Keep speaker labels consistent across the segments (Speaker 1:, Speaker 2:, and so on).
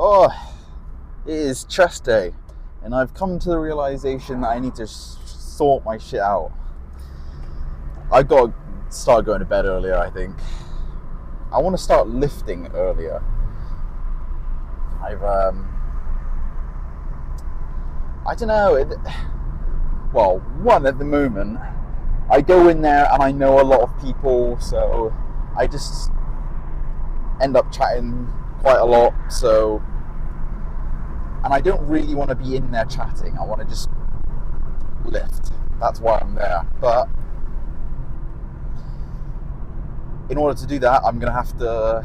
Speaker 1: Oh, it is chest day, and I've come to the realization that I need to sort my shit out. I've got to start going to bed earlier, I think. I want to start lifting earlier. I don't know. One, at the moment, I go in there and I know a lot of people, so I just end up chatting quite a lot, and I don't really want to be in there chatting. I want to just lift. That's why I'm there. But in order to do that, I'm going to have to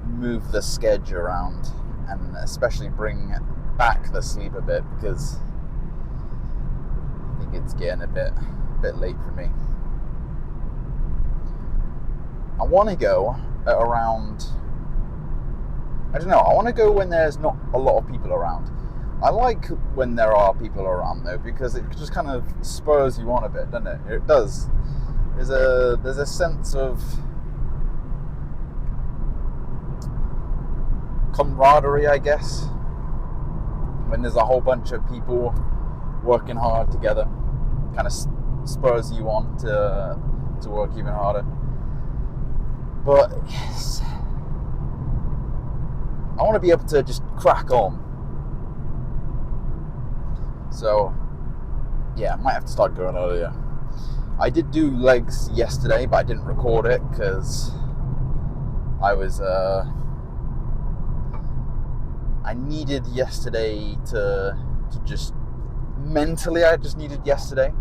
Speaker 1: move the schedule around, and especially bring back the sleep a bit, because I think it's getting a bit late for me. I want to go at around, I don't know, I want to go when there's not a lot of people around. I like when there are people around though, because it just kind of spurs you on a bit, doesn't it? It does. There's a sense of camaraderie, I guess, when there's a whole bunch of people working hard together. Kind of spurs you on to work even harder. But yes, I want to be able to just crack on. So yeah, I might have to start going earlier. I did do legs yesterday, but I didn't record it because I needed yesterday to just mentally, I just needed yesterday.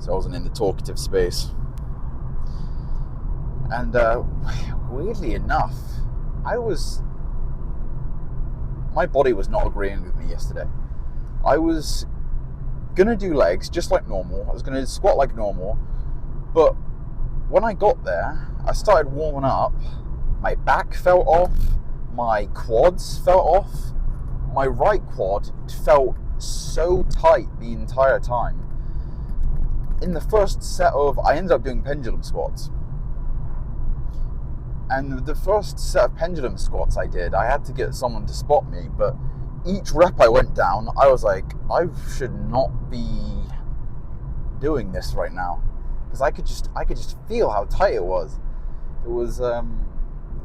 Speaker 1: So I wasn't in the talkative space. And weirdly enough, my body was not agreeing with me yesterday. I was gonna do legs just like normal. I was gonna squat like normal. But when I got there, I started warming up. My back felt off. My quads felt off. My right quad felt so tight the entire time. In the first set I ended up doing pendulum squats. And the first set of pendulum squats I did, I had to get someone to spot me, but each rep I went down, I was like, I should not be doing this right now, because I could just feel how tight it was. It was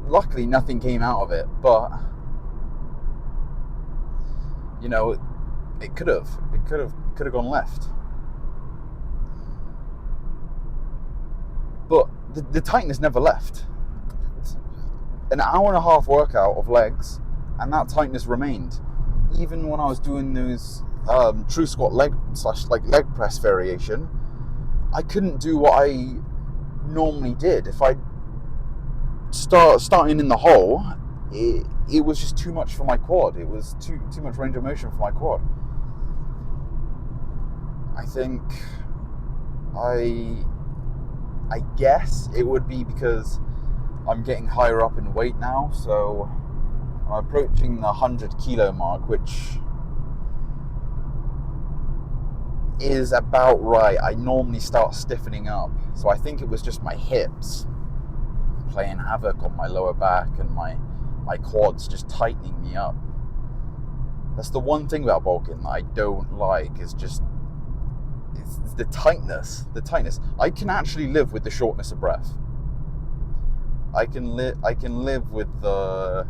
Speaker 1: luckily nothing came out of it, but you know, it could have gone left. But the tightness never left. An hour and a half workout of legs, and that tightness remained. Even when I was doing those true squat leg press variation, I couldn't do what I normally did. If I starting in the hole, it was just too much for my quad. It was too much range of motion for my quad. I think I guess it would be because I'm getting higher up in weight now, so I'm approaching the 100 kilo mark, which is about right. I normally start stiffening up, so I think it was just my hips playing havoc on my lower back and my quads just tightening me up. That's the one thing about bulking that I don't like, is just it's the tightness. I can actually live with the shortness of breath. I can live with the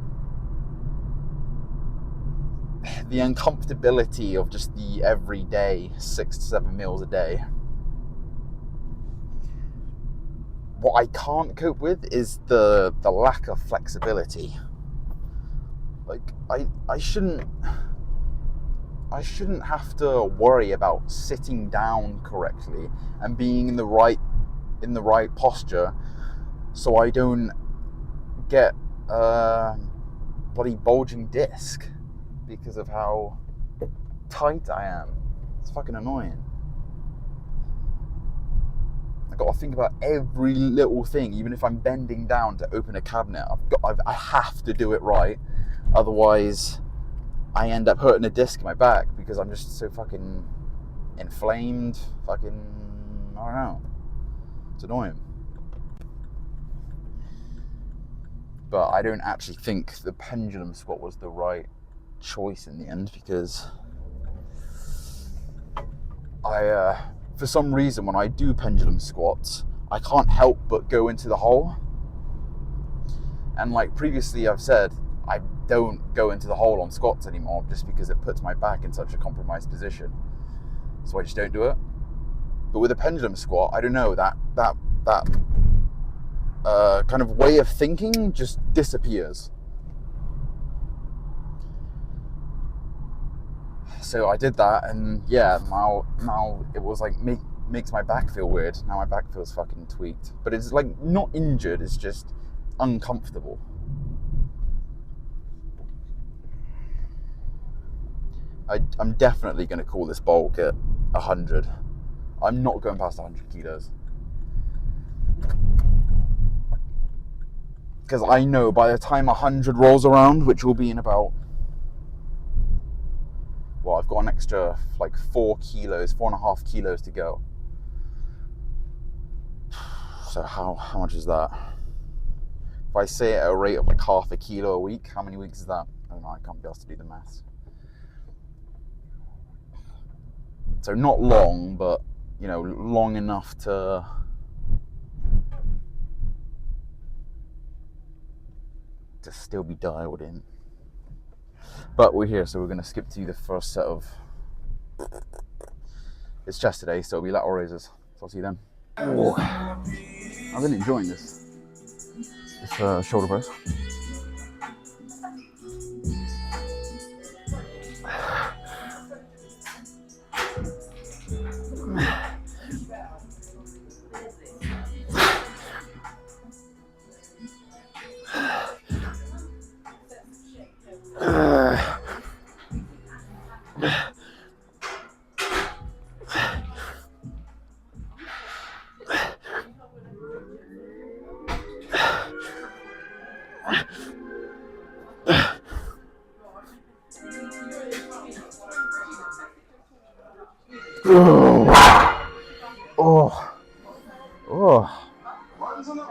Speaker 1: uncomfortability of just the everyday 6 to 7 meals a day. What I can't cope with is the lack of flexibility. Like I shouldn't have to worry about sitting down correctly and being in the right posture, so I don't get a bloody bulging disc because of how tight I am. It's fucking annoying. I got to think about every little thing, even if I'm bending down to open a cabinet. I have to do it right, otherwise I end up hurting a disc in my back because I'm just so fucking inflamed. I don't know. It's annoying. But I don't actually think the pendulum squat was the right choice in the end, because for some reason, when I do pendulum squats, I can't help but go into the hole. And like previously I've said, I don't go into the hole on squats anymore just because it puts my back in such a compromised position. So I just don't do it. But with a pendulum squat, I don't know, that kind of way of thinking just disappears. So I did that, and yeah, now it was like makes my back feel weird. Now my back feels fucking tweaked, but it's like not injured. It's just uncomfortable. I'm definitely going to call this bulk at 100. I'm not going past 100 kilos. Because I know by the time 100 rolls around, which will be in about, well, I've got an extra like 4.5 kilos to go. So how much is that? If I say it at a rate of like 0.5 kilo a week, how many weeks is that? I don't know, I can't be asked to do the maths. So not long, but long enough to still be dialed in. But we're here, so we're going to skip to the first set of, it's chest today, so it'll be lateral raises. So I'll see you then. Oh, I've been enjoying this shoulder press.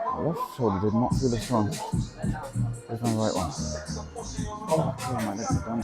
Speaker 1: My left shoulder did not feel as strong as my right one. Oh, my legs are done.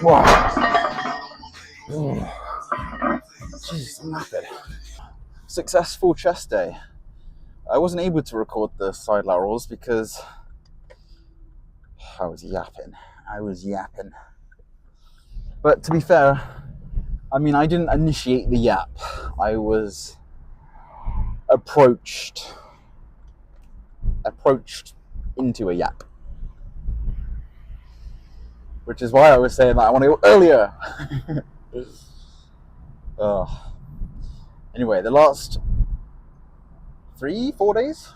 Speaker 1: Wow. Jeez, I'm knackered. Successful chest day. I wasn't able to record the side laterals because I was yapping. But to be fair, I mean, I didn't initiate the yap. I was approached into a yap. Which is why I was saying that I want to go earlier. Anyway, the last 4 days?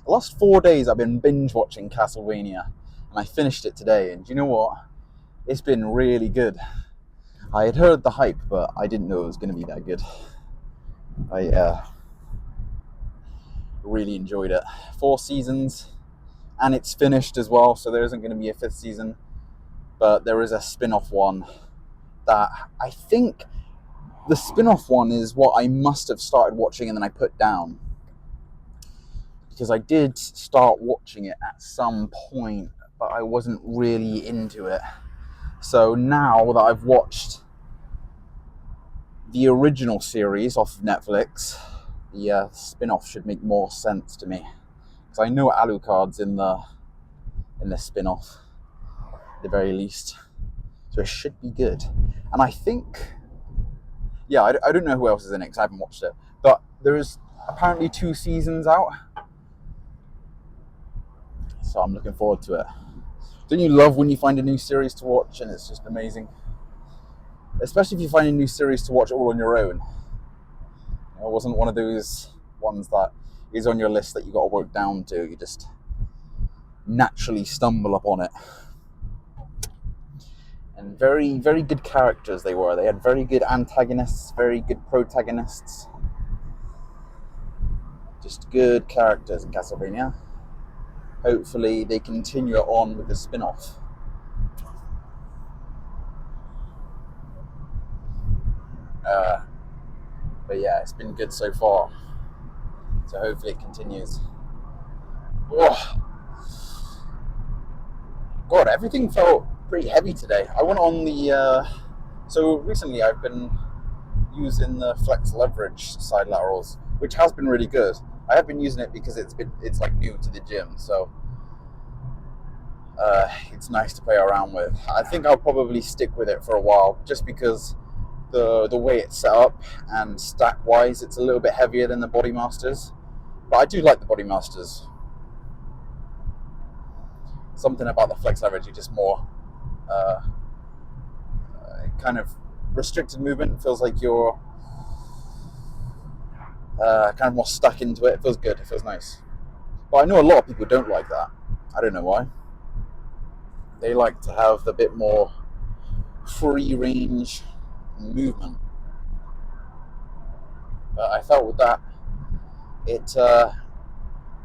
Speaker 1: The last 4 days I've been binge watching Castlevania, and I finished it today, and you know what? It's been really good. I had heard the hype, but I didn't know it was going to be that good. I really enjoyed it. 4 seasons, and it's finished as well, so there isn't going to be a 5th season, but there is a spin-off one that I think the spin-off one is what I must have started watching and then I put down. Because I did start watching it at some point, but I wasn't really into it. So now that I've watched the original series off of Netflix, the spin-off should make more sense to me. Because I know Alucard's in the spin-off, at the very least. So it should be good. And I think, yeah, I don't know who else is in it because I haven't watched it, but there is apparently 2 seasons out, so I'm looking forward to it. Don't you love when you find a new series to watch and it's just amazing? Especially if you find a new series to watch all on your own. It wasn't one of those ones that is on your list that you got to work down to. You just naturally stumble upon it. And very, very good characters they were. They had very good antagonists, very good protagonists. Just good characters in Castlevania. Hopefully they continue it on with the spin-off. But yeah, it's been good so far. So hopefully it continues. Oh, God, everything felt pretty heavy today. I went on the... so recently I've been using the flex leverage side laterals, which has been really good. I have been using it because it's like new to the gym, so it's nice to play around with. I think I'll probably stick with it for a while, just because the way it's set up and stack wise, it's a little bit heavier than the Body Masters. But I do like the Body Masters. Something about the flex leverage is just more kind of restricted movement. It feels like you're kind of more stuck into it. It feels good. It feels nice. But I know a lot of people don't like that. I don't know why. They like to have a bit more free range movement. But I felt with that, it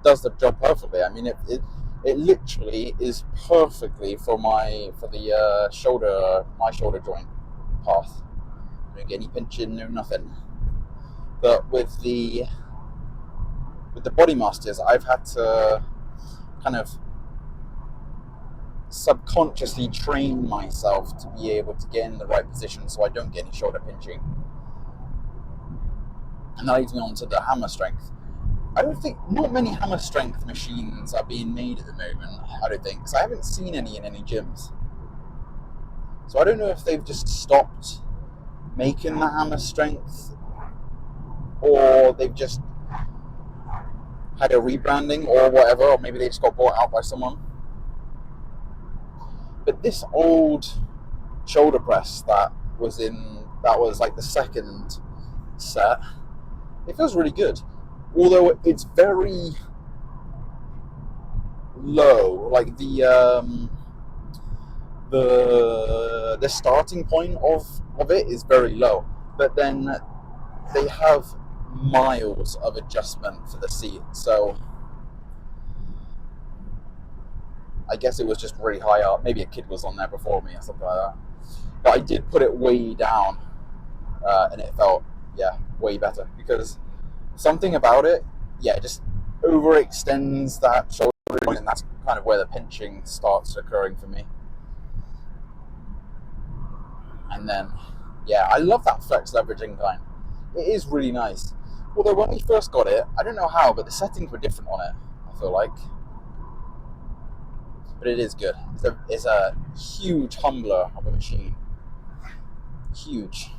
Speaker 1: does the job perfectly. I mean, it literally is perfectly for the shoulder joint path. You don't get any pinching, no nothing. But with the Body Masters, I've had to kind of subconsciously train myself to be able to get in the right position so I don't get any shoulder pinching. And that leads me on to the hammer strength. I don't think, not many hammer strength machines are being made at the moment, I don't think, because I haven't seen any in any gyms. So I don't know if they've just stopped making the hammer strength, or they've just had a rebranding or whatever, or maybe they just got bought out by someone. But this old shoulder press that was like the second set, it feels really good. Although it's very low, like the starting point of it is very low, but then they have miles of adjustment for the seat, so I guess it was just really high up. Maybe a kid was on there before me or something like that. But I did put it way down, and it felt, way better, because something about it, just overextends that shoulder joint, and that's kind of where the pinching starts occurring for me. And then, I love that flex leverage incline. It is really nice. Although when we first got it, I don't know how, but the settings were different on it, I feel like. But it is good. It's a huge humbler of a machine. Huge.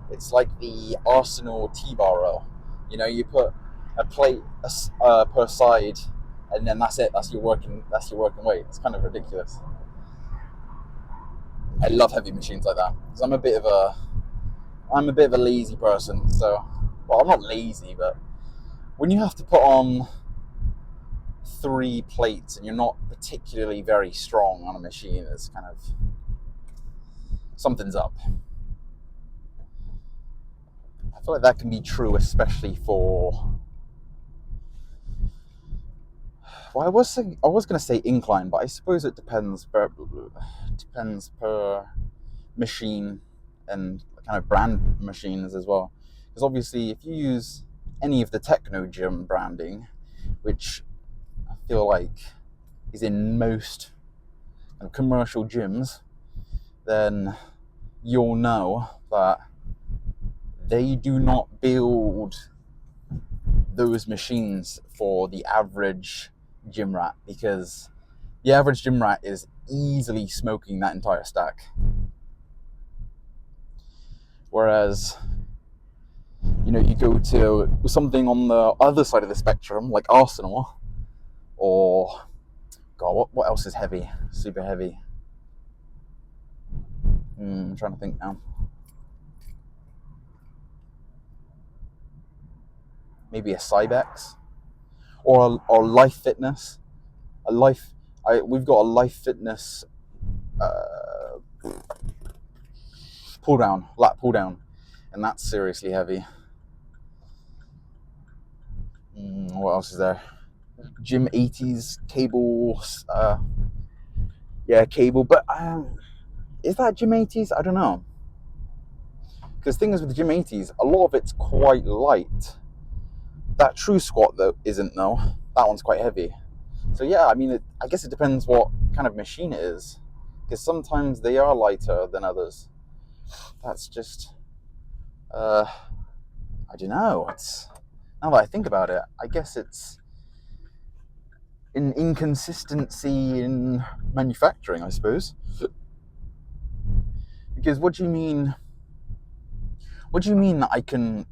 Speaker 1: It's like the Arsenal T-bar row. You know, you put a plate per side, and then that's it. That's your working weight. It's kind of ridiculous. I love heavy machines like that because I'm a bit of a lazy person. So, well, I'm not lazy, but when you have to put on 3 plates and you're not particularly very strong on a machine, it's kind of something's up. I feel like that can be true, especially for. Well, I was going to say incline, but I suppose it depends per machine and kind of brand machines as well. Because obviously, if you use any of the Techno Gym branding, which I feel like is in most commercial gyms, then you'll know that they do not build those machines for the average gym rat, because the average gym rat is easily smoking that entire stack. Whereas, you go to something on the other side of the spectrum, like Arsenal, or God, what else is heavy? Super heavy. I'm trying to think now. Maybe a Cybex, or Life Fitness. We've got a Life Fitness lat pull down, and that's seriously heavy. What else is there? Gym 80s cable. Cable. But is that Gym 80s? I don't know. Because thing is with the Gym 80s, a lot of it's quite light. That True Squat though isn't though. That one's quite heavy. So yeah, I mean, I guess it depends what kind of machine it is. Because sometimes they are lighter than others. That's just, I don't know. Now that I think about it, I guess it's an inconsistency in manufacturing, I suppose. Because what do you mean that I can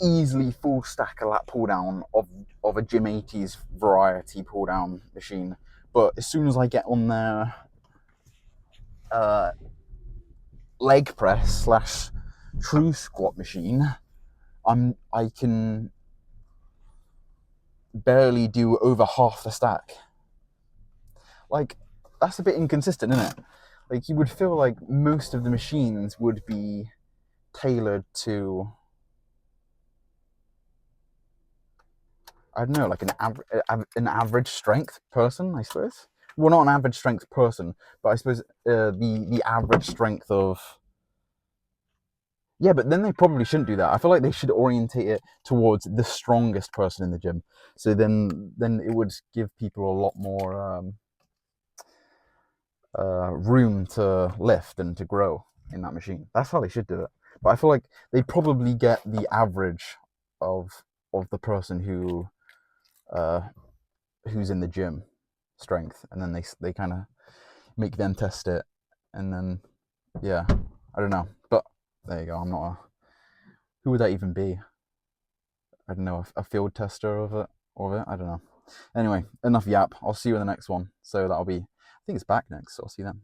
Speaker 1: easily full stack a lat pull down of a Gym 80s variety pull down machine, but as soon as I get on their leg press / True Squat machine, I can barely do over half the stack. Like, that's a bit inconsistent, isn't it? Like, you would feel like most of the machines would be tailored to, I don't know, like an average strength person, I suppose. Well, not an average strength person, but I suppose the average strength of. Yeah, but then they probably shouldn't do that. I feel like they should orientate it towards the strongest person in the gym. So then it would give people a lot more room to lift and to grow in that machine. That's how they should do it. But I feel like they probably get the average of the person who's in the gym strength, and then they kind of make them test it, and then I don't know, but there you go. I'm not who would that even be? I don't know, a field tester of it. I don't know. Anyway, enough yap. I'll see you in the next one. So that'll be, I think it's back next, so I'll see you then.